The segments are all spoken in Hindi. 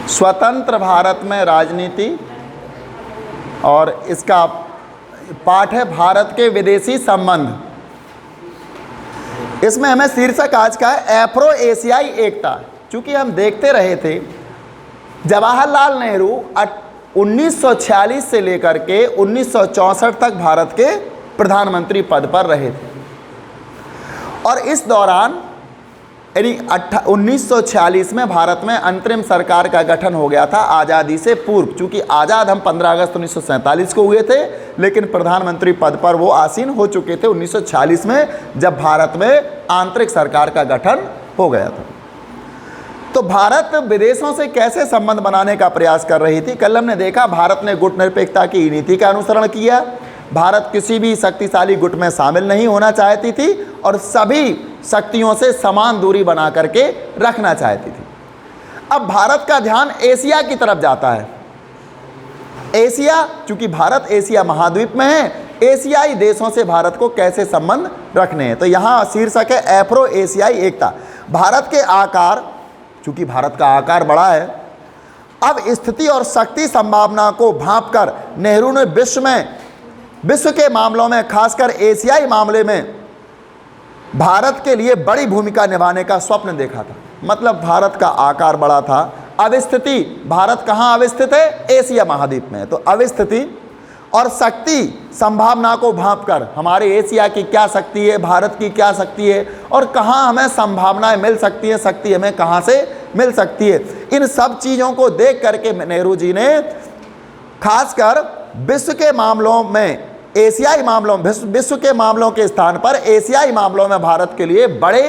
स्वतंत्र भारत में राजनीति, और इसका पाठ है भारत के विदेशी संबंध। इसमें हमें शीर्षक आज का है अफ्रो एशियाई एकता। चूंकि हम देखते रहे थे जवाहरलाल नेहरू 1946 से लेकर के 1964 तक भारत के प्रधानमंत्री पद पर रहे थे, और इस दौरान यानी 1946 में भारत में अंतरिम सरकार का गठन हो गया था आज़ादी से पूर्व। चूंकि आज़ाद हम 15 अगस्त 1947 को हुए थे, लेकिन प्रधानमंत्री पद पर वो आसीन हो चुके थे 1946 में, जब भारत में आंतरिक सरकार का गठन हो गया था। तो भारत विदेशों से कैसे संबंध बनाने का प्रयास कर रही थी। कल हमने देखा भारत ने गुट निरपेक्षता की नीति का अनुसरण किया। भारत किसी भी शक्तिशाली गुट में शामिल नहीं होना चाहती थी और सभी शक्तियों से समान दूरी बना करके रखना चाहती थी। अब भारत का ध्यान एशिया की तरफ जाता है। एशिया, चूंकि भारत एशिया महाद्वीप में है, एशियाई देशों से भारत को कैसे संबंध रखने हैं। तो यहाँ शीर्षक है अफ्रो एशियाई एकता। भारत के आकार, चूंकि भारत का आकार बड़ा है, अब स्थिति और शक्ति संभावना को भांपकर नेहरू ने विश्व के मामलों में, खासकर एशियाई मामले में भारत के लिए बड़ी भूमिका निभाने का स्वप्न देखा था। मतलब भारत का आकार बड़ा था। अब स्थिति, भारत कहाँ अवस्थित है? एशिया महाद्वीप में। तो अब स्थिति और शक्ति संभावना को भांपकर हमारे एशिया की क्या शक्ति है, भारत की क्या शक्ति है, और कहाँ हमें संभावनाएं मिल सकती हैं, शक्ति हमें कहाँ से मिल सकती है, इन सब चीज़ों को देख करके नेहरू जी ने खासकर विश्व के मामलों में, एशियाई मामलों, विश्व के मामलों के स्थान पर एशियाई मामलों में भारत के लिए बड़े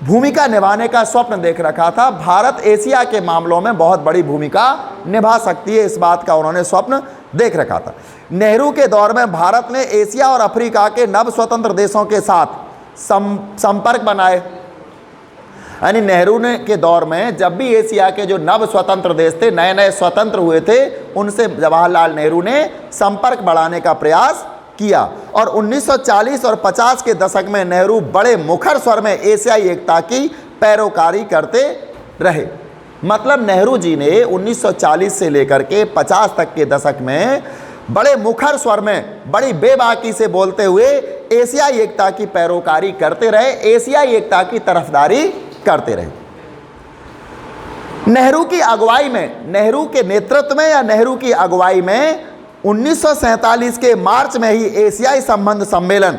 भूमिका निभाने का स्वप्न देख रखा था। भारत एशिया के मामलों में बहुत बड़ी भूमिका निभा सकती है, इस बात का उन्होंने स्वप्न देख रखा था। नेहरू के दौर में भारत ने एशिया और अफ्रीका के नव स्वतंत्र देशों के साथ संपर्क बनाए। यानी नेहरू ने के दौर में जब भी एशिया के जो नव स्वतंत्र देश थे, नए नए स्वतंत्र हुए थे, उनसे जवाहरलाल नेहरू ने संपर्क बढ़ाने का प्रयास किया। और 1940 और 50 के दशक में नेहरू बड़े मुखर स्वर में एशियाई एकता की पैरोकारी करते रहे। मतलब नेहरू जी ने 1940 से लेकर के 50 तक के दशक में बड़े मुखर स्वर में, बड़ी बेबाकी से बोलते हुए एशियाई एकता की पैरोकारी करते रहे, एशियाई एकता की तरफदारी करते रहे। नेहरू की अगुवाई में, नेहरू के नेतृत्व में या नेहरू की अगुवाई में 1947 के मार्च में ही एशियाई संबंध सम्मेलन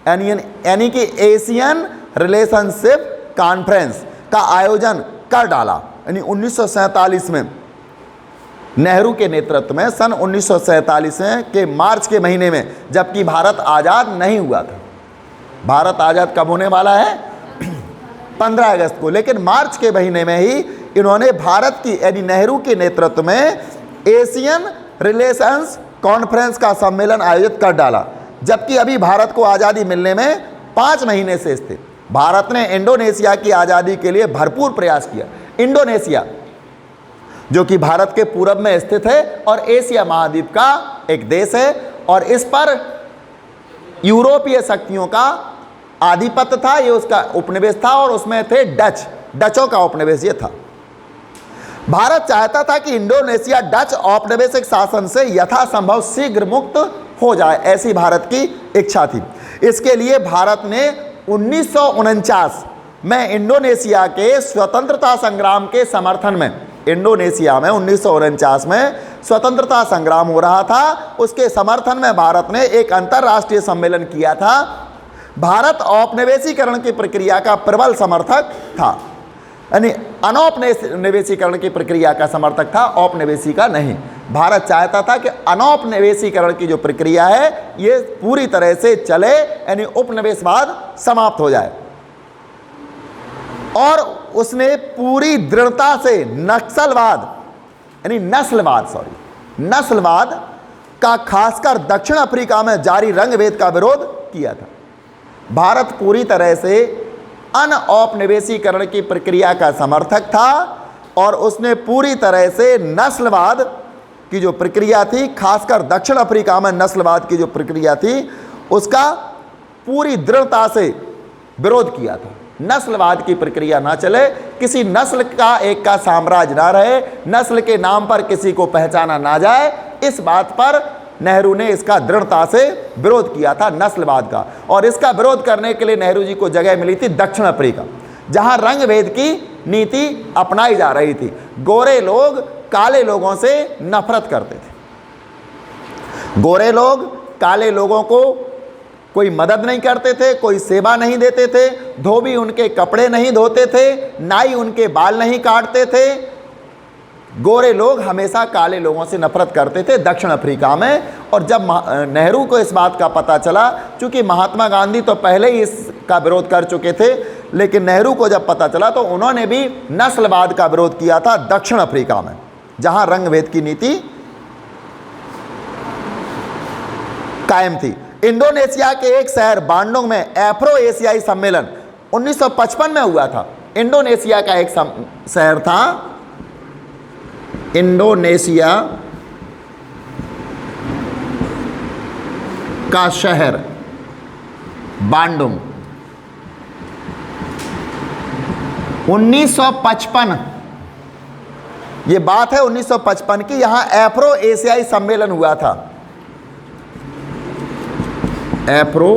यानी कि एशियन रिलेशनशिप कॉन्फ्रेंस का आयोजन कर डाला। यानी 1947 में नेहरू के नेतृत्व में सन 1947 के मार्च के महीने में, जबकि भारत आज़ाद नहीं हुआ था। भारत आज़ाद कब होने वाला है? 15 अगस्त को। लेकिन मार्च के महीने में ही इन्होंने भारत की, यानी नेहरू के नेतृत्व में एशियन रिलेशंस कॉन्फ्रेंस का सम्मेलन आयोजित कर डाला। जबकि अभी भारत को आज़ादी मिलने में 5 महीने से थे। भारत ने इंडोनेशिया की आज़ादी के लिए भरपूर प्रयास किया। इंडोनेशिया जो कि भारत के पूरब में स्थित है और एशिया महाद्वीप का एक देश है, और इस पर यूरोपीय शक्तियों का आधिपत्य था। ये उसका उपनिवेश था और उसमें थे डचों का उपनिवेश ये था। भारत चाहता था कि इंडोनेशिया डच औपनिवेशिक शासन से यथासंभव शीघ्र मुक्त हो जाए, ऐसी भारत की इच्छा थी। इसके लिए भारत ने 1949 में इंडोनेशिया के स्वतंत्रता संग्राम के समर्थन में, इंडोनेशिया में 1949 में स्वतंत्रता संग्राम हो रहा था, उसके समर्थन में भारत ने एक अंतर्राष्ट्रीय सम्मेलन किया था। भारत औपनिवेशीकरण की प्रक्रिया का प्रबल समर्थक था, यानी अनौपनिवेशीकरण की प्रक्रिया का समर्थक था, औपनिवेशी का नहीं। भारत चाहता था कि अनौपनिवेशीकरण की जो प्रक्रिया है ये पूरी तरह से चले, यानी उपनिवेशवाद समाप्त हो जाए। और उसने पूरी दृढ़ता से नस्लवाद का खासकर दक्षिण अफ्रीका में जारी रंगभेद का विरोध किया था। भारत पूरी तरह से अनौपनिवेशीकरण की प्रक्रिया का समर्थक था और उसने पूरी तरह से नस्लवाद की जो प्रक्रिया थी, खासकर दक्षिण अफ्रीका में नस्लवाद की जो प्रक्रिया थी, उसका पूरी दृढ़ता से विरोध किया था। नस्लवाद की प्रक्रिया ना चले, किसी नस्ल का एक का साम्राज्य ना रहे, नस्ल के नाम पर किसी को पहचाना ना जाए। इस बात पर नेहरू ने इसका दृढ़ता से विरोध किया था, नस्लवाद का। और इसका विरोध करने के लिए नेहरू जी को जगह मिली थी दक्षिण अफ्रीका, जहां रंग भेद की नीति अपनाई जा रही थी। गोरे लोग काले लोगों से नफरत करते थे। गोरे लोग काले लोगों को कोई मदद नहीं करते थे, कोई सेवा नहीं देते थे, धोबी उनके कपड़े नहीं धोते थे, नाई उनके बाल नहीं काटते थे। गोरे लोग हमेशा काले लोगों से नफरत करते थे दक्षिण अफ्रीका में। और जब नेहरू को इस बात का पता चला, चूंकि महात्मा गांधी तो पहले ही इसका विरोध कर चुके थे, लेकिन नेहरू को जब पता चला तो उन्होंने भी नस्लवाद का विरोध किया था दक्षिण अफ्रीका में, जहां रंगभेद की नीति कायम थी। इंडोनेशिया के एक शहर बांडुंग में एफ्रो एशियाई सम्मेलन 1955 में हुआ था। इंडोनेशिया का एक शहर था, इंडोनेशिया का शहर बांडुंग, 1955 ये बात है 1955 की। यहां एफ्रो एशियाई सम्मेलन हुआ था। एफ्रो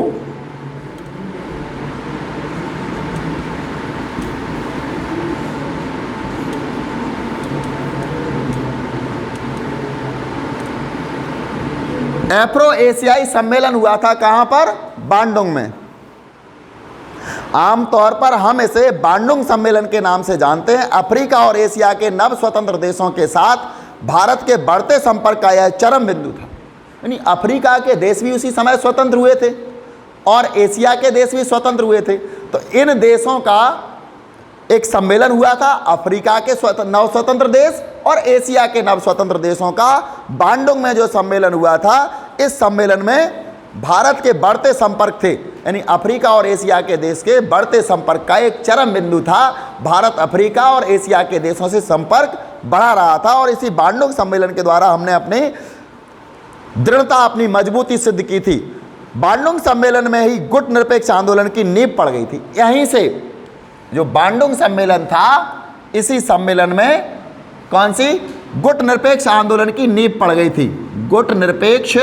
एफ्रो एशियाई सम्मेलन हुआ था। कहां पर? बांडुंग में। आमतौर पर हम इसे बांडुंग सम्मेलन के नाम से जानते हैं। अफ्रीका और एशिया के नव स्वतंत्र देशों के साथ भारत के बढ़ते संपर्क का यह चरम बिंदु था। यानी अफ्रीका के देश भी उसी समय स्वतंत्र हुए थे और एशिया के देश भी स्वतंत्र हुए थे। तो इन देशों का एक सम्मेलन हुआ था, अफ्रीका के नव स्वतंत्र देश और एशिया के नव स्वतंत्र देशों का बांडुंग में जो सम्मेलन हुआ था। इस सम्मेलन में भारत के बढ़ते संपर्क थे, यानी अफ्रीका और एशिया के देश के बढ़ते संपर्क का एक चरम बिंदु था। भारत अफ्रीका और एशिया के देशों से संपर्क बढ़ा रहा था और इसी बांडुंग सम्मेलन के द्वारा हमने अपनी दृढ़ता, अपनी मजबूती सिद्ध की थी। बांडुंग सम्मेलन में ही गुट निरपेक्ष आंदोलन की नींव पड़ गई थी। यहीं से जो बांडुंग सम्मेलन था, इसी सम्मेलन में कौन सी? गुट निरपेक्ष आंदोलन की नींव पड़ गई थी। गुट निरपेक्ष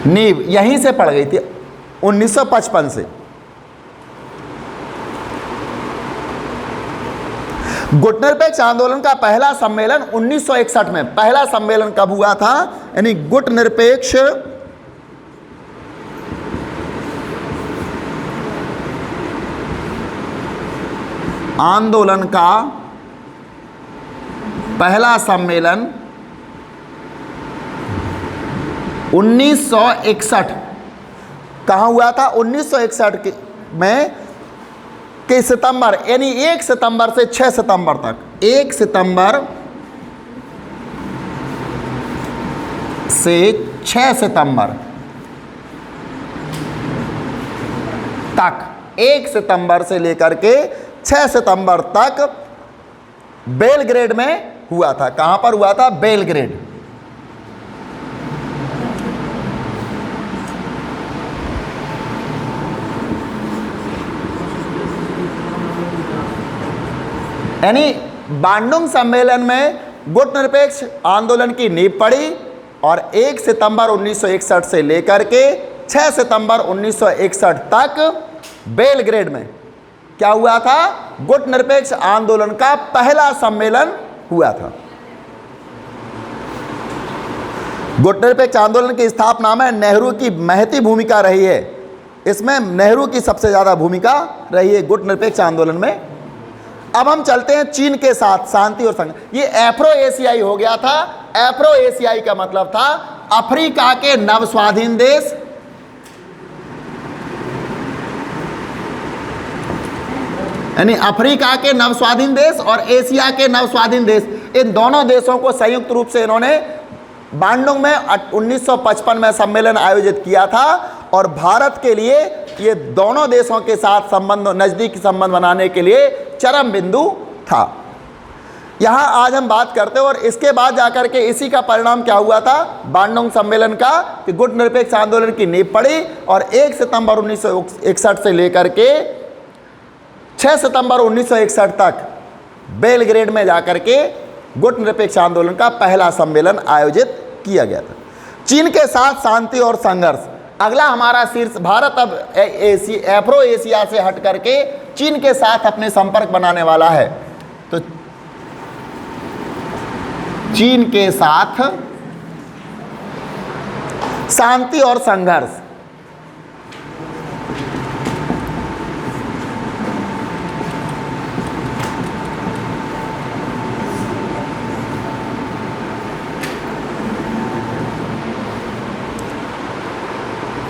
नींव यहीं से पड़ गई थी 1955 से। गुट निरपेक्ष आंदोलन का पहला सम्मेलन 1961 में। पहला सम्मेलन कब हुआ था? यानी गुट निरपेक्ष आंदोलन का पहला सम्मेलन 1961 कहाँ हुआ था? 1961 में के सितंबर, यानी 1 सितंबर से 6 सितंबर तक, 1 सितंबर से 6 सितंबर तक, 1 सितंबर से लेकर के 6 सितंबर तक बेलग्रेड में हुआ था। कहां पर हुआ था? बेलग्रेड। यानी बांडुंग सम्मेलन में गुट निरपेक्ष आंदोलन की नींव पड़ी और 1 सितंबर 1961 से लेकर के 6 सितंबर 1961 तक बेलग्रेड में क्या हुआ था? गुट निरपेक्ष आंदोलन का पहला सम्मेलन हुआ था। गुट निरपेक्ष आंदोलन की स्थापना में नेहरू की महती भूमिका रही है। इसमें नेहरू की सबसे ज़्यादा भूमिका रही है गुट निरपेक्ष आंदोलन में। अब हम चलते हैं चीन के साथ शांति और संघ। ये एफ्रो एशियाई हो गया था। एफ्रो एशियाई का मतलब था अफ्रीका के नव स्वाधीन देश, यानी अफ्रीका के नव स्वाधीन देश और एशिया के नव स्वाधीन देश, इन दोनों देशों को संयुक्त रूप से इन्होंने बांडुंग में 1955 में सम्मेलन आयोजित किया था। और भारत के लिए ये दोनों देशों के साथ संबंध, नज़दीकी संबंध बनाने के लिए चरम बिंदु था। यहाँ आज हम बात करते हैं। और इसके बाद जाकर के इसी का परिणाम क्या हुआ था, बांडोंग सम्मेलन का, कि गुटनिरपेक्ष आंदोलन की नींव पड़ी। और 1 सितंबर 1961 से लेकर के 6 सितंबर 1961 तक बेलग्रेड में जाकर के गुटनिरपेक्ष आंदोलन का पहला सम्मेलन आयोजित किया गया था। चीन के साथ शांति और संघर्ष, अगला हमारा शीर्ष। भारत अब एफ्रो एशिया से हट करके चीन के साथ अपने संपर्क बनाने वाला है। तो चीन के साथ शांति और संघर्ष,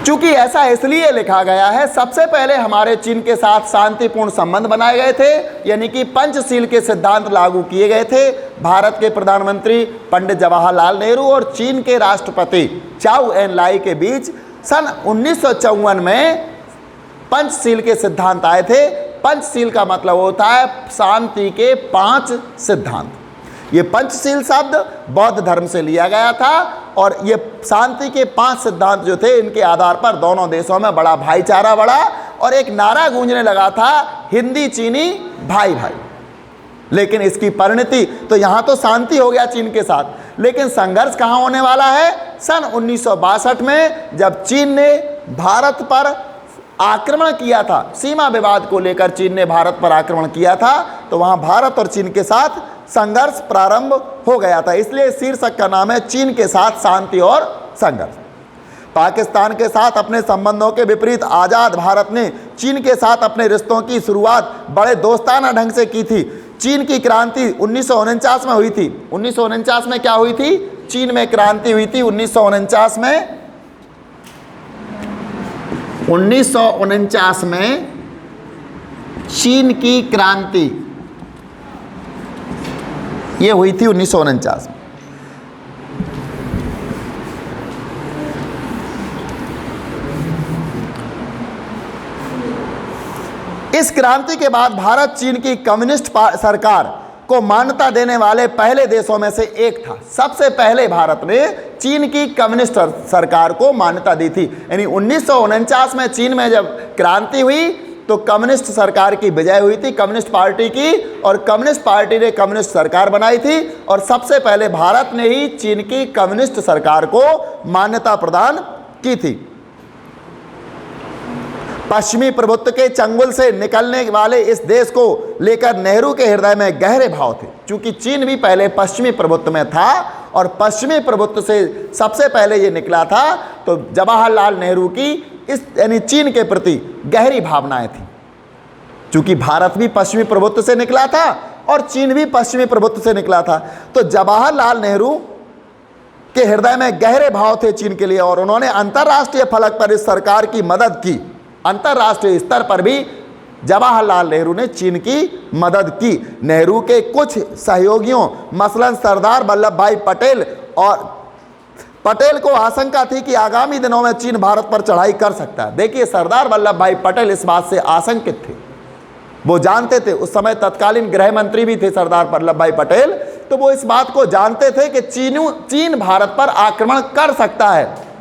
चूंकि ऐसा इसलिए लिखा गया है, सबसे पहले हमारे चीन के साथ शांतिपूर्ण संबंध बनाए गए थे, यानी कि पंचशील के सिद्धांत लागू किए गए थे। भारत के प्रधानमंत्री पंडित जवाहरलाल नेहरू और चीन के राष्ट्रपति चाउ एन लाई के बीच सन 1954 में पंचशील के सिद्धांत आए थे। पंचशील का मतलब होता है शांति के 5 सिद्धांत। ये पंचशील शब्द बौद्ध धर्म से लिया गया था और ये शांति के 5 सिद्धांत जो थे, इनके आधार पर दोनों देशों में बड़ा भाईचारा बढ़ा और एक नारा गूंजने लगा था, हिंदी चीनी भाई भाई। लेकिन इसकी परिणति तो यहाँ तो शांति हो गया चीन के साथ, लेकिन संघर्ष कहाँ होने वाला है, सन 1962 में जब चीन ने भारत पर आक्रमण किया था, सीमा विवाद को लेकर चीन ने भारत पर आक्रमण किया था, तो वहाँ भारत और चीन के साथ संघर्ष प्रारंभ हो गया था। इसलिए शीर्षक का नाम है चीन के साथ शांति और संघर्ष। पाकिस्तान के साथ अपने संबंधों के विपरीत आज़ाद भारत ने चीन के साथ अपने रिश्तों की शुरुआत बड़े दोस्ताना ढंग से की थी। चीन की क्रांति 1949 में हुई थी। 1949 में क्या हुई थी, चीन में क्रांति हुई थी 1949 में। 1949 में चीन की क्रांति ये हुई थी 1949 में। इस क्रांति के बाद भारत चीन की कम्युनिस्ट सरकार को मान्यता देने वाले पहले देशों में से एक था। सबसे पहले भारत ने चीन की कम्युनिस्ट सरकार को मान्यता दी थी। यानी 1949 में चीन में जब क्रांति हुई तो कम्युनिस्ट सरकार की विजय हुई थी, कम्युनिस्ट पार्टी की, और कम्युनिस्ट पार्टी ने कम्युनिस्ट सरकार बनाई थी और सबसे पहले भारत ने ही चीन की कम्युनिस्ट सरकार को मान्यता प्रदान की थी। पश्चिमी प्रभुत्व के चंगुल से निकलने वाले इस देश को लेकर नेहरू के हृदय में गहरे भाव थे। क्योंकि चीन भी पहले पश्चिमी प्रभुत्व में था और पश्चिमी प्रभुत्व से सबसे पहले ये निकला था, तो जवाहरलाल नेहरू की इस यानी चीन के प्रति गहरी भावनाएं थी। क्योंकि भारत भी पश्चिमी प्रभुत्व से निकला था और चीन भी पश्चिमी प्रभुत्व से निकला था, तो जवाहरलाल नेहरू के हृदय में गहरे भाव थे चीन के लिए और उन्होंने अंतर्राष्ट्रीय फलक पर इस सरकार की मदद की। अंतर्राष्ट्रीय स्तर पर भी जवाहरलाल नेहरू ने चीन की मदद की। नेहरू के कुछ सहयोगियों मसलन सरदार वल्लभ भाई पटेल और पटेल को आशंका थी कि आगामी दिनों में चीन भारत पर चढ़ाई कर सकता है। देखिए, सरदार वल्लभ भाई पटेल इस बात से आशंकित थे, वो जानते थे, उस समय तत्कालीन गृह मंत्री भी थे सरदार वल्लभ भाई पटेल, तो वो इस बात को जानते थे कि चीन भारत पर आक्रमण कर सकता है।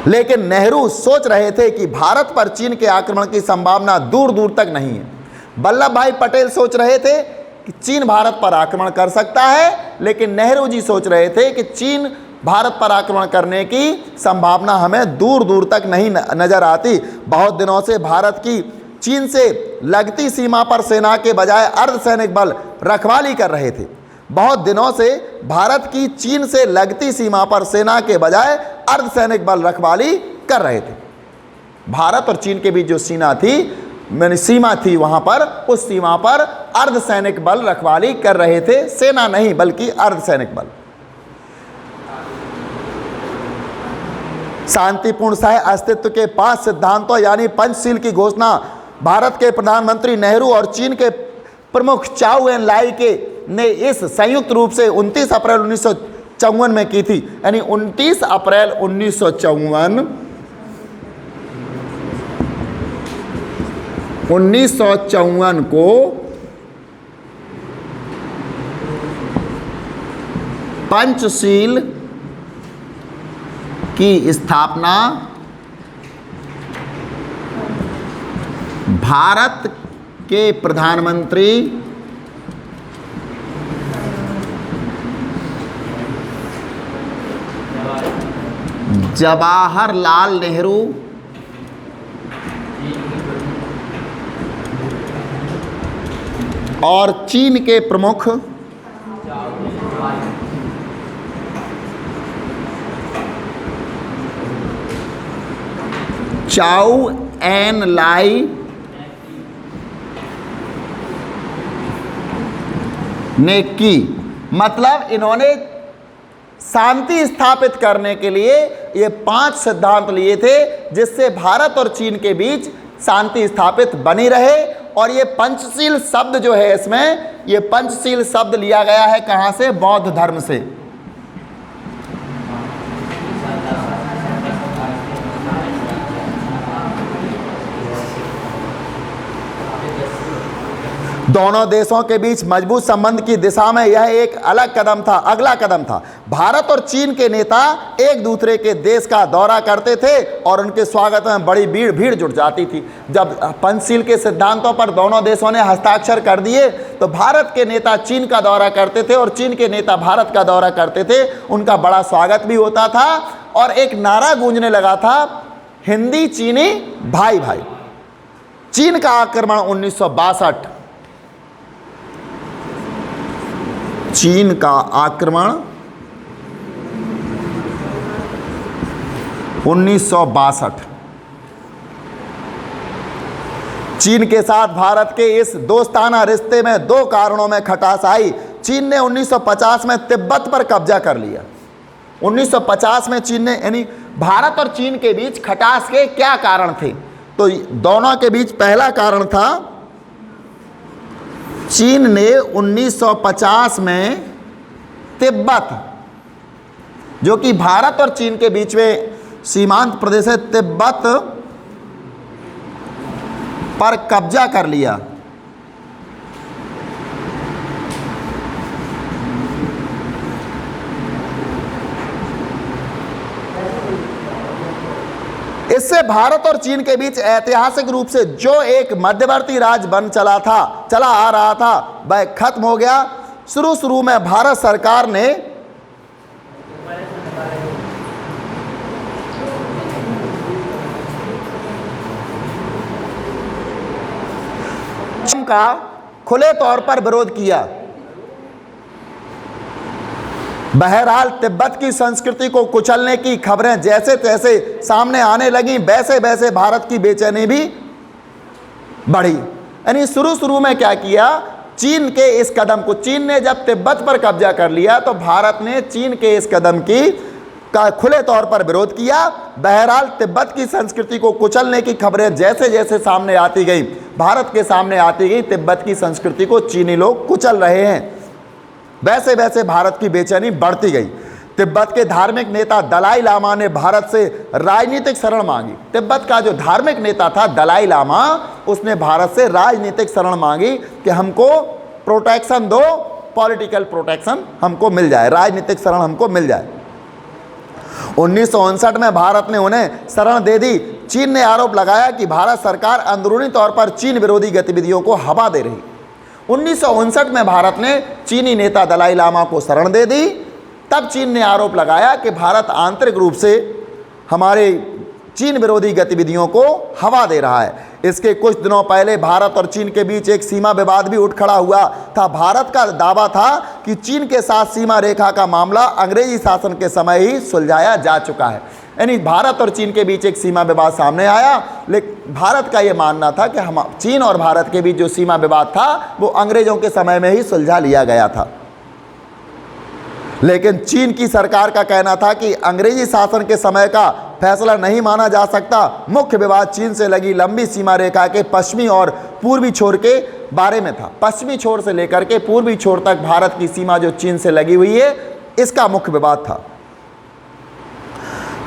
लेकिन नेहरू सोच रहे थे कि भारत पर चीन के आक्रमण की संभावना दूर दूर तक नहीं है। वल्लभ भाई पटेल सोच रहे थे कि चीन भारत पर आक्रमण कर सकता है, लेकिन नेहरू जी सोच रहे थे कि चीन भारत पर आक्रमण करने की संभावना हमें दूर दूर तक नहीं नजर आती। बहुत दिनों से भारत की चीन से लगती सीमा पर सेना के बजाय अर्धसैनिक बल रखवाली कर रहे थे। बहुत दिनों से भारत की चीन से लगती सीमा पर सेना के बजाय अर्धसैनिक बल रखवाली कर रहे थे। भारत और चीन के बीच जो सीमा थी वहां पर, उस सीमा पर अर्धसैनिक बल रखवाली कर रहे थे, सेना नहीं बल्कि अर्धसैनिक बल। शांतिपूर्ण सह अस्तित्व के 5 सिद्धांतों यानी पंचशील की घोषणा भारत के प्रधानमंत्री नेहरू और चीन के प्रमुख चाउ एन लाई ने इस संयुक्त रूप से 29 अप्रैल 1954 में की थी। यानी 29 अप्रैल 1954 1954 को पंचशील की स्थापना भारत के प्रधानमंत्री जवाहरलाल नेहरू और चीन के प्रमुख चाउ एन लाई ने की। मतलब इन्होंने शांति स्थापित करने के लिए ये 5 सिद्धांत लिए थे जिससे भारत और चीन के बीच शांति स्थापित बनी रहे। और ये पंचशील शब्द जो है, इसमें ये पंचशील शब्द लिया गया है कहाँ से? बौद्ध धर्म से। दोनों देशों के बीच मजबूत संबंध की दिशा में यह एक अलग कदम था, अगला कदम था। भारत और चीन के नेता एक दूसरे के देश का दौरा करते थे और उनके स्वागत में बड़ी भीड़ जुट जाती थी। जब पंचशील के सिद्धांतों पर दोनों देशों ने हस्ताक्षर कर दिए तो भारत के नेता चीन का दौरा करते थे और चीन के नेता भारत का दौरा करते थे। उनका बड़ा स्वागत भी होता था और एक नारा गूंजने लगा था, हिंदी चीनी भाई भाई। चीन का आक्रमण 1962, चीन का आक्रमण 1962। चीन के साथ भारत के इस दोस्ताना रिश्ते में 2 कारणों में खटास आई। चीन ने 1950 में तिब्बत पर कब्जा कर लिया। 1950 में चीन ने, यानी भारत और चीन के बीच खटास के क्या कारण थे? तो दोनों के बीच पहला कारण था, चीन ने 1950 में तिब्बत, जो कि भारत और चीन के बीच में सीमांत प्रदेश है, तिब्बत पर कब्जा कर लिया। इससे भारत और चीन के बीच ऐतिहासिक रूप से जो एक मध्यवर्ती राज्य बन चला आ रहा था वह खत्म हो गया। शुरू में भारत सरकार ने चीन का खुले तौर पर विरोध किया। बहरहाल तिब्बत की संस्कृति को कुचलने की खबरें जैसे तैसे सामने आने लगी, वैसे वैसे भारत की बेचैनी भी बढ़ी। यानी शुरू में क्या किया, चीन के इस कदम को, चीन ने जब तिब्बत पर कब्जा कर लिया तो भारत ने चीन के इस कदम का खुले तौर पर विरोध किया। बहरहाल तिब्बत की संस्कृति को कुचलने की खबरें जैसे जैसे सामने आती गई, भारत के सामने आती गई, तिब्बत की संस्कृति को चीनी लोग कुचल रहे हैं, वैसे वैसे भारत की बेचैनी बढ़ती गई। तिब्बत के धार्मिक नेता दलाई लामा ने भारत से राजनीतिक शरण मांगी। तिब्बत का जो धार्मिक नेता था दलाई लामा, उसने भारत से राजनीतिक शरण मांगी कि हमको प्रोटेक्शन दो, पॉलिटिकल प्रोटेक्शन हमको मिल जाए, राजनीतिक शरण हमको मिल जाए। 1959 में भारत ने उन्हें शरण दे दी। चीन ने आरोप लगाया कि भारत सरकार अंदरूनी तौर पर चीन विरोधी गतिविधियों को हवा दे रही। 1959 में भारत ने चीनी नेता दलाई लामा को शरण दे दी। तब चीन ने आरोप लगाया कि भारत आंतरिक रूप से हमारे चीन विरोधी गतिविधियों को हवा दे रहा है। इसके कुछ दिनों पहले भारत और चीन के बीच एक सीमा विवाद भी उठ खड़ा हुआ था। भारत का दावा था कि चीन के साथ सीमा रेखा का मामला अंग्रेजी शासन के समय ही सुलझाया जा चुका है। यानी भारत और चीन के बीच एक सीमा विवाद सामने आया, लेकिन भारत का यह मानना था कि हम चीन और भारत के बीच जो सीमा विवाद था वो अंग्रेजों के समय में ही सुलझा लिया गया था। लेकिन चीन की सरकार का कहना था कि अंग्रेजी शासन के समय का फैसला नहीं माना जा सकता। मुख्य विवाद चीन से लगी लंबी सीमा रेखा के पश्चिमी और पूर्वी छोर के बारे में था। पश्चिमी छोर से लेकर के पूर्वी छोर तक भारत की सीमा जो चीन से लगी हुई है, इसका मुख्य विवाद था।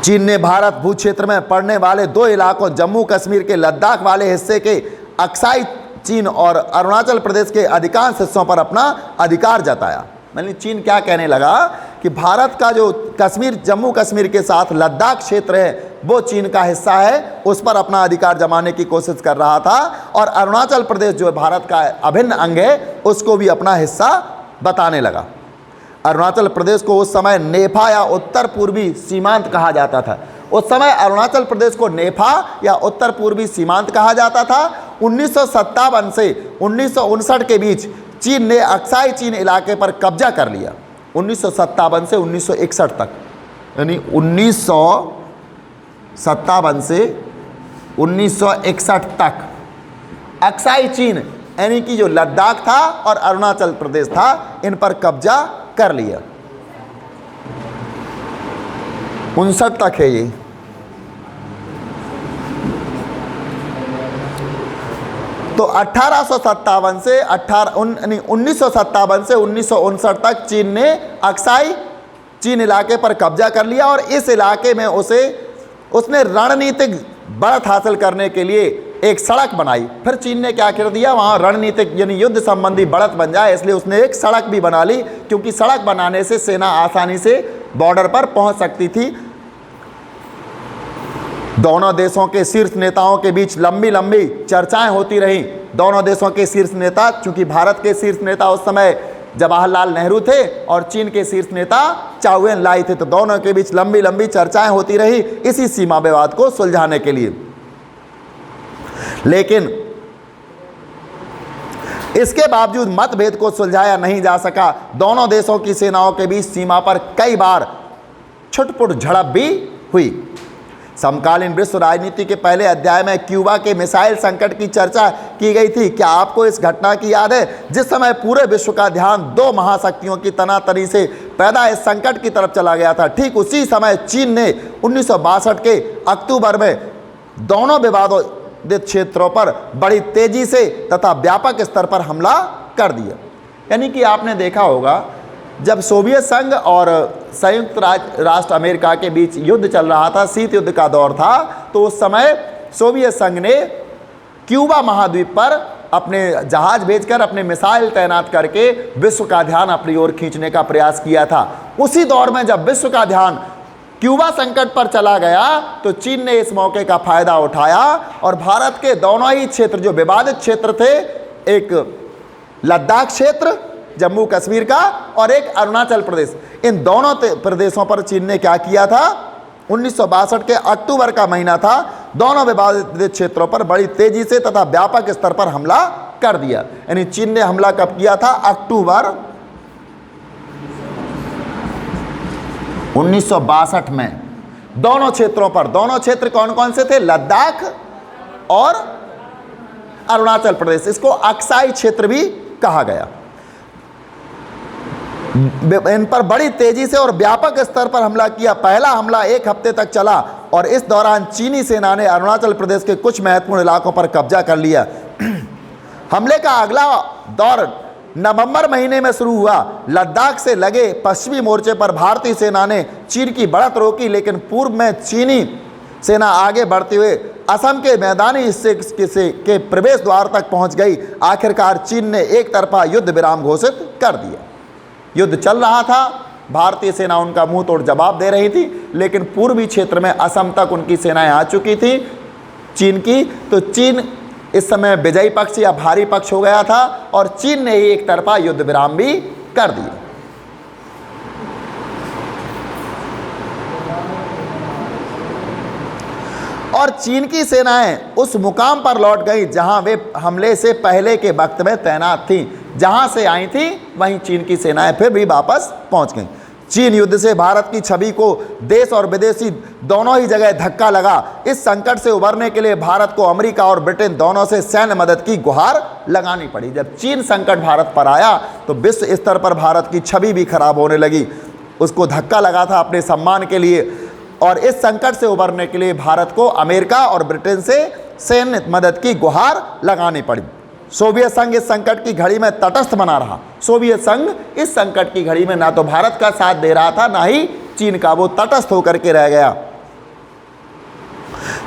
चीन ने भारत भूक्षेत्र में पड़ने वाले 2 इलाकों, जम्मू कश्मीर के लद्दाख वाले हिस्से के अक्साई चीन और अरुणाचल प्रदेश के अधिकांश हिस्सों पर अपना अधिकार जताया। मतलब चीन क्या कहने लगा कि भारत का जो कश्मीर, जम्मू कश्मीर के साथ लद्दाख क्षेत्र है वो चीन का हिस्सा है, उस पर अपना अधिकार जमाने की कोशिश कर रहा था, और अरुणाचल प्रदेश जो भारत का अभिन्न अंग है उसको भी अपना हिस्सा बताने लगा। अरुणाचल प्रदेश को उस समय नेफा या उत्तर पूर्वी सीमांत कहा जाता था। उस समय अरुणाचल प्रदेश को नेफा या उत्तर पूर्वी सीमांत कहा जाता था। 1957 से 1959 के बीच चीन ने अक्साई चीन इलाके पर कब्जा कर लिया। 1957 से 1961 तक, यानी 1957 से 1961 तक अक्साई चीन यानी कि जो लद्दाख था और अरुणाचल प्रदेश था, इन पर कब्जा कर लिया। 59 तक है ये। तो 1957 से 1959 तक चीन ने अक्साई चीन इलाके पर कब्जा कर लिया, और इस इलाके में उसने रणनीतिक बढ़त हासिल करने के लिए एक सड़क बनाई। फिर चीन ने क्या कर दिया, वहाँ रणनीतिक यानी युद्ध संबंधी बढ़त बन जाए इसलिए उसने एक सड़क भी बना ली, क्योंकि सड़क बनाने से सेना आसानी से बॉर्डर पर पहुँच सकती थी। दोनों देशों के शीर्ष नेताओं के बीच लंबी लंबी चर्चाएं होती रहीं। दोनों देशों के शीर्ष नेता, चूंकि भारत के शीर्ष नेता उस समय जवाहरलाल नेहरू थे और चीन के शीर्ष नेता चाउ एन लाई थे, तो दोनों के बीच लंबी लंबी चर्चाएं होती रही इसी सीमा विवाद को सुलझाने के लिए। लेकिन इसके बावजूद मतभेद को सुलझाया नहीं जा सका। दोनों देशों की सेनाओं के बीच सीमा पर कई बार छुटपुट झड़प भी हुई। समकालीन विश्व राजनीति के पहले अध्याय में क्यूबा के मिसाइल संकट की चर्चा की गई थी। क्या आपको इस घटना की याद है, जिस समय पूरे विश्व का ध्यान दो महाशक्तियों की तनातनी से पैदा इस संकट की तरफ चला गया था? ठीक उसी समय चीन ने 1962 के अक्टूबर में दोनों विवादित क्षेत्रों पर बड़ी तेजी से तथा व्यापक स्तर पर हमला कर दिया। यानी कि आपने देखा होगा, जब सोवियत संघ और संयुक्त राष्ट्र अमेरिका के बीच युद्ध चल रहा था, शीत युद्ध का दौर था, तो उस समय सोवियत संघ ने क्यूबा महाद्वीप पर अपने जहाज भेजकर अपने मिसाइल तैनात करके विश्व का ध्यान अपनी ओर खींचने का प्रयास किया था। उसी दौर में जब विश्व का ध्यान क्यूबा संकट पर चला गया तो चीन ने इस मौके का फायदा उठाया और भारत के दोनों ही क्षेत्र जो विवादित क्षेत्र थे, एक लद्दाख क्षेत्र जम्मू कश्मीर का और एक अरुणाचल प्रदेश, इन दोनों प्रदेशों पर चीन ने क्या किया था, 1962 के अक्टूबर का महीना था, दोनों विवादित क्षेत्रों पर बड़ी तेजी से तथा व्यापक स्तर पर हमला कर दिया। यानी चीन ने हमला कब किया था? अक्टूबर 1962 में दोनों क्षेत्रों पर। दोनों क्षेत्र कौन कौन से थे? लद्दाख और अरुणाचल प्रदेश। इसको अक्साई क्षेत्र भी कहा गया। इन पर बड़ी तेजी से और व्यापक स्तर पर हमला किया। पहला हमला 1 हफ्ते तक चला और इस दौरान चीनी सेना ने अरुणाचल प्रदेश के कुछ महत्वपूर्ण इलाकों पर कब्जा कर लिया। हमले का अगला दौर नवंबर महीने में शुरू हुआ। लद्दाख से लगे पश्चिमी मोर्चे पर भारतीय सेना ने चीन की बढ़त रोकी, लेकिन पूर्व में चीनी सेना आगे बढ़ते हुए असम के मैदानी हिस्से के प्रवेश द्वार तक पहुंच गई। आखिरकार चीन ने एक तरफा युद्ध विराम घोषित कर दिया। युद्ध चल रहा था, भारतीय सेना उनका मुंह तोड़ जवाब दे रही थी, लेकिन पूर्वी क्षेत्र में असम तक उनकी सेनाएं आ चुकी थी चीन की। तो चीन इस समय विजयी पक्ष या भारी पक्ष हो गया था और चीन ने ही एक तरफा युद्ध विराम भी कर दिया। और चीन की सेनाएं उस मुकाम पर लौट गई जहां वे हमले से पहले के वक्त में तैनात थीं। जहां से आई थी वहीं चीन की सेनाएं फिर भी वापस पहुंच गईं। चीन युद्ध से भारत की छवि को देश और विदेशी दोनों ही जगह धक्का लगा। इस संकट से उबरने के लिए भारत को अमेरिका और ब्रिटेन दोनों से सैन्य मदद की गुहार लगानी पड़ी। जब चीन संकट भारत पर आया तो विश्व स्तर पर भारत की छवि भी खराब होने लगी। उसको धक्का लगा था अपने सम्मान के लिए, और इस संकट से उबरने के लिए भारत को अमेरिका और ब्रिटेन से सैन्य मदद की गुहार लगानी पड़ी। सोवियत संघ इस संकट की घड़ी में तटस्थ बना रहा। सोवियत संघ इस संकट की घड़ी में ना तो भारत का साथ दे रहा था, ना ही चीन का, वो तटस्थ होकर के रह गया।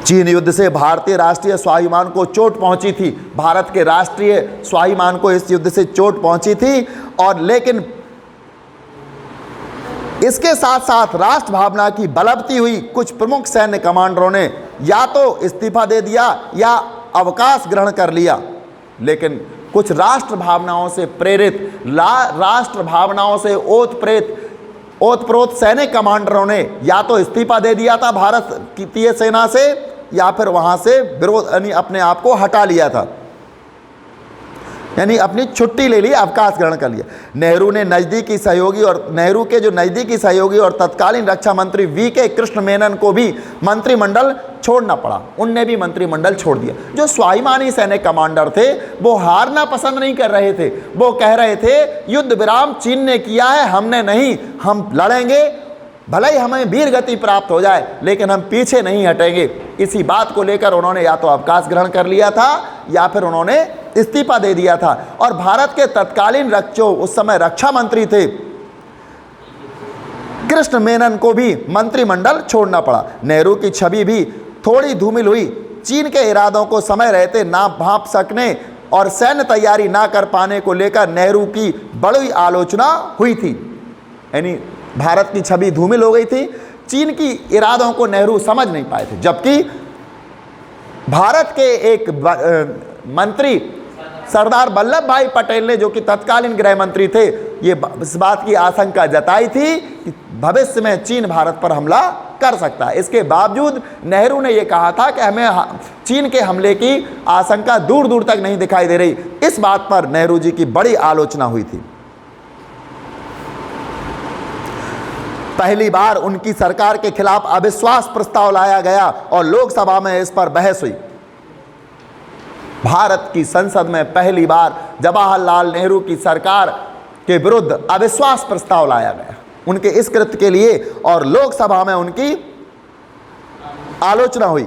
चीन युद्ध से भारतीय राष्ट्रीय स्वाभिमान को चोट पहुंची थी, भारत के राष्ट्रीय स्वाभिमान को इस युद्ध से चोट पहुंची थी। और लेकिन इसके साथ साथ राष्ट्र भावना की बलवती हुई कुछ प्रमुख सैन्य कमांडरों ने या तो इस्तीफा दे दिया या अवकाश ग्रहण कर लिया। लेकिन कुछ राष्ट्र भावनाओं से प्रेरित, राष्ट्र भावनाओं से ओतप्रोत सैनिक कमांडरों ने या तो इस्तीफा दे दिया था भारतीय सेना से या फिर वहां से विरोध यानी अपने आप को हटा लिया था, यानी अपनी छुट्टी ले ली, अवकाश ग्रहण कर लिया। नेहरू के जो नज़दीकी सहयोगी और तत्कालीन रक्षा मंत्री वीके कृष्ण मेनन को भी मंत्रिमंडल छोड़ना पड़ा, उनने भी मंत्रिमंडल छोड़ दिया। जो स्वाभिमानी सैनिक कमांडर थे वो हारना पसंद नहीं कर रहे थे, वो कह रहे थे युद्ध विराम चीन ने किया है, हमने नहीं, हम लड़ेंगे, भले ही हमें वीर गति प्राप्त हो जाए लेकिन हम पीछे नहीं हटेंगे। इसी बात को लेकर उन्होंने या तो अवकाश ग्रहण कर लिया था या फिर उन्होंने इस्तीफा दे दिया था। और भारत के तत्कालीन उस समय रक्षा मंत्री थे कृष्ण मेनन को भी मंत्रिमंडल छोड़ना पड़ा। नेहरू की छवि भी थोड़ी धूमिल हुई। चीन के इरादों को समय रहते ना भांप सकने और सैन्य तैयारी ना कर पाने को लेकर नेहरू की बड़ी आलोचना हुई थी, यानी भारत की छवि धूमिल हो गई थी। चीन की इरादों को नेहरू समझ नहीं पाए थे, जबकि भारत के एक मंत्री सरदार वल्लभ भाई पटेल ने, जो कि तत्कालीन गृह मंत्री थे, ये इस बात की आशंका जताई थी कि भविष्य में चीन भारत पर हमला कर सकता है। इसके बावजूद नेहरू ने यह कहा था कि हमें चीन के हमले की आशंका दूर दूर तक नहीं दिखाई दे रही। इस बात पर नेहरू जी की बड़ी आलोचना हुई थी। पहली बार उनकी सरकार के खिलाफ अविश्वास प्रस्ताव लाया गया और लोकसभा में इस पर बहस हुई। भारत की संसद में पहली बार जवाहरलाल नेहरू की सरकार के विरुद्ध अविश्वास प्रस्ताव लाया गया उनके इस कृत्य के लिए, और लोकसभा में उनकी आलोचना हुई।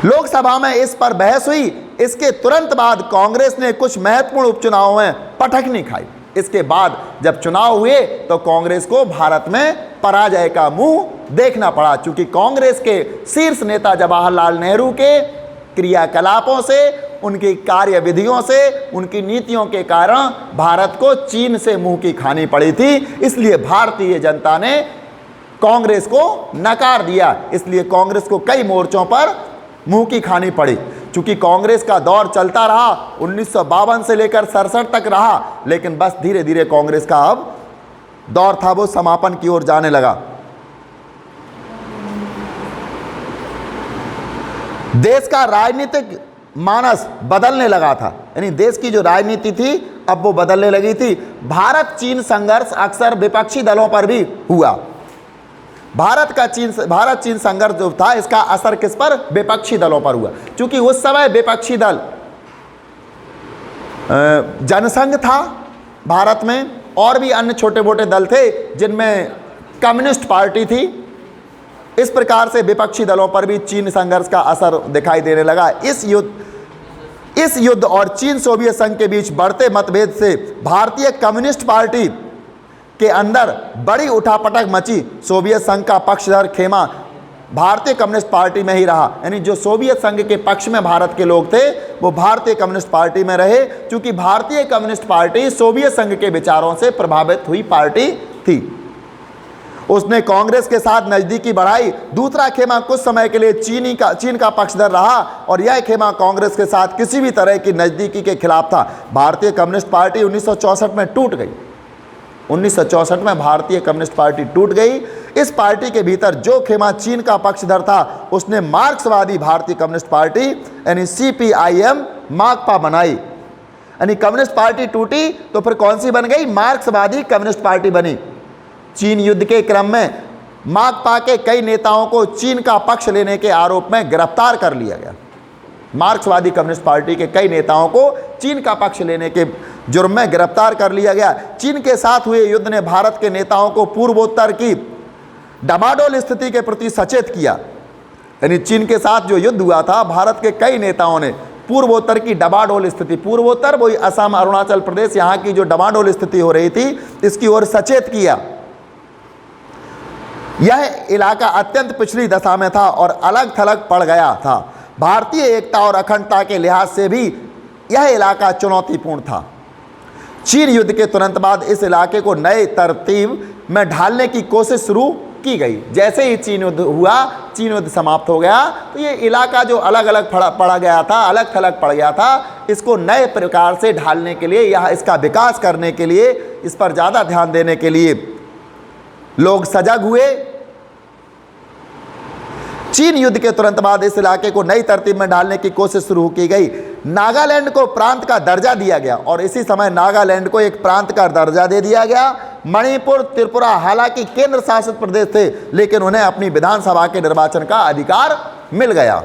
लोकसभा में इस पर बहस हुई। इसके तुरंत बाद कांग्रेस ने कुछ महत्वपूर्ण उपचुनावों में पटखनी खाई। इसके बाद जब चुनाव हुए तो कांग्रेस को भारत में पराजय का मुंह देखना पड़ा, क्योंकि कांग्रेस के शीर्ष नेता जवाहरलाल नेहरू के क्रियाकलापों से, उनकी कार्यविधियों से, उनकी नीतियों के कारण भारत को चीन से मुंह की खानी पड़ी थी। इसलिए भारतीय जनता ने कांग्रेस को नकार दिया। इसलिए कांग्रेस को कई मोर्चों पर मुंह की खानी पड़ी। चूंकि कांग्रेस का दौर चलता रहा, 1952 से लेकर 67 तक रहा, लेकिन बस धीरे धीरे कांग्रेस का अब दौर था वो समापन की ओर जाने लगा। देश का राजनीतिक मानस बदलने लगा था, यानी देश की जो राजनीति थी अब वो बदलने लगी थी। भारत चीन संघर्ष अक्सर विपक्षी दलों पर भी हुआ। भारत चीन संघर्ष जो था, इसका असर किस पर? विपक्षी दलों पर हुआ। क्योंकि उस समय विपक्षी दल जनसंघ था भारत में, और भी अन्य छोटे मोटे दल थे जिनमें कम्युनिस्ट पार्टी थी। इस प्रकार से विपक्षी दलों पर भी चीन संघर्ष का असर दिखाई देने लगा। इस युद्ध और चीन सोवियत संघ के बीच बढ़ते मतभेद से भारतीय कम्युनिस्ट पार्टी के अंदर बड़ी उठापटक मची। सोवियत संघ का पक्षधर खेमा भारतीय कम्युनिस्ट पार्टी में ही रहा, यानी जो सोवियत संघ के पक्ष में भारत के लोग थे वो भारतीय कम्युनिस्ट पार्टी में रहे, क्योंकि भारतीय कम्युनिस्ट पार्टी सोवियत संघ के विचारों से प्रभावित हुई पार्टी थी। उसने कांग्रेस के साथ नजदीकी बढ़ाई। दूसरा खेमा कुछ समय के लिए चीन का पक्षधर रहा, और यह खेमा कांग्रेस के साथ किसी भी तरह की नजदीकी के खिलाफ था। भारतीय कम्युनिस्ट पार्टी 1964 में टूट गई। 1964 में भारतीय कम्युनिस्ट पार्टी टूट गई। इस पार्टी के भीतर जो खेमा चीन का पक्षधर था, उसने मार्क्सवादी भारतीय कम्युनिस्ट पार्टी यानी CPIM माकपा बनाई। यानी कम्युनिस्ट पार्टी टूटी तो फिर कौन सी बन गई? मार्क्सवादी कम्युनिस्ट पार्टी बनी। चीन युद्ध के क्रम में माकपा के कई नेताओं को चीन का पक्ष लेने के आरोप में गिरफ्तार कर लिया गया। मार्क्सवादी कम्युनिस्ट पार्टी के कई नेताओं को चीन का पक्ष लेने के जुर्म में गिरफ्तार कर लिया गया। चीन के साथ हुए युद्ध ने भारत के नेताओं को पूर्वोत्तर की डमाडोल स्थिति के प्रति सचेत किया। यानी चीन के साथ जो युद्ध हुआ था, भारत के कई नेताओं ने पूर्वोत्तर की डमाडोल स्थिति, पूर्वोत्तर वही असम, अरुणाचल प्रदेश, यहाँ की जो डमाडोल स्थिति हो रही थी, इसकी ओर सचेत किया। यह इलाका अत्यंत पिछड़ी दशा में था और अलग थलग पड़ गया था। भारतीय एकता और अखंडता के लिहाज से भी यह इलाका चुनौतीपूर्ण था। चीन युद्ध के तुरंत बाद इस इलाके को नए तरतीब में ढालने की कोशिश शुरू की गई। जैसे ही चीन युद्ध हुआ, चीन युद्ध समाप्त हो गया, तो ये इलाका जो अलग अलग पड़ा गया था, अलग थलग पड़ गया था, इसको नए प्रकार से ढालने के लिए, यह इसका विकास करने के लिए, इस पर ज़्यादा ध्यान देने के लिए लोग सजग हुए। चीन युद्ध के तुरंत बाद इस इलाके को नई तरतीब में ढालने की कोशिश शुरू की गई। नागालैंड को प्रांत का दर्जा दिया गया और इसी समय नागालैंड को एक प्रांत का दर्जा दे दिया गया। मणिपुर, त्रिपुरा हालांकि केंद्र शासित प्रदेश थे, लेकिन उन्हें अपनी विधानसभा के निर्वाचन का अधिकार मिल गया।